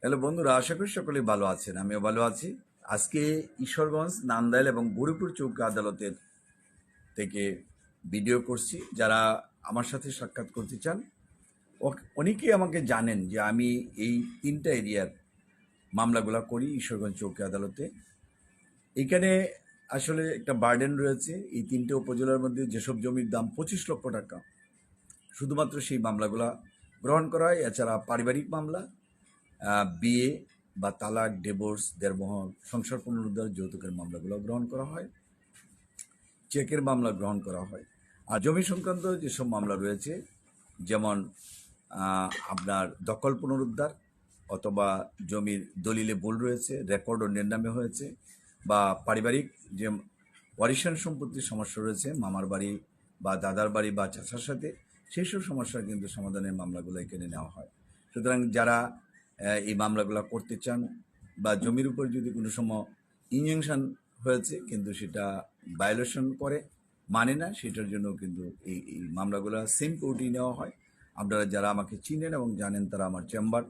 Hello বন্ধুরা, আশা করি সকলেই ভালো আছেন। আমিও ভালো আছি। আজকে ঈশ্বরগঞ্জ, নান্দাইল এবং গৌরীপুর চৌকি আদালতের থেকে ভিডিও করছি। যারা আমার সাথে সাক্ষাৎ করতে চান, অনেকেই আমাকে জানেন যে আমি এই তিনটা এরিয়ার মামলাগুলো করি ঈশ্বরগঞ্জ চৌকি আদালতে। এখানে আসলে একটা বার্ডেন রয়েছে। এই তিনটে উপজেলার মধ্যে যেসব জমির দাম 25 লক্ষ টাকা, শুধুমাত্র সেই মামলাগুলো গ্রহণ করা হয়। এছাড়া পারিবারিক মামলা, বিয়ে বা তালাক, ডিভোর্স, দেড়মোহর, সংসার পুনরুদ্ধার, যৌতুকের মামলাগুলো গ্রহণ করা হয়, চেকের মামলা গ্রহণ করা হয়। আর জমি সংক্রান্ত যেসব মামলা রয়েছে, যেমন আপনার দখল পুনরুদ্ধার অথবা জমির দলিলে ভুল রয়েছে, রেকর্ড অন্যের নামে হয়েছে, বা পারিবারিক যে ওয়ারিশান সম্পত্তির সমস্যা রয়েছে, মামার বাড়ি বা দাদার বাড়ি বা চাচার সাথে, সেই সব সমস্যার কিন্তু সমাধানের মামলাগুলো এখানে নেওয়া হয়। সুতরাং যারা এই মামলাগুলো করতে চান, বা জমির উপর যদি কোনো সময় ইনজাংশন হয়েছে কিন্তু সেটা ভায়োলেশন করে, মানে না, সেটার জন্য কিন্তু এই মামলাগুলো সেম কোর্টেই নেওয়া হয়। আপনারা যারা আমাকে চিনেন এবং জানেন তারা আমার চেম্বার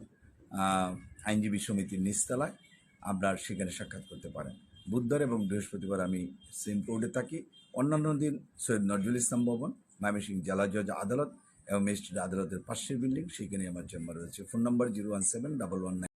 আইনজীবী সমিতির নিচতলায়, আপনার সেখানে সাক্ষাৎ করতে পারেন। বুধবার এবং বৃহস্পতিবার আমি সেম কোর্টে থাকি। অন্যান্য দিন সৈয়দ নজরুল ইসলাম ভবন, ময়মনসিংহ জেলা জজ আদালত এবং ম্যাজিস্ট্রেট আদালতের পাশের বিল্ডিং, সেখানে আমার চেম্বার রয়েছে। ফোন নম্বর 01711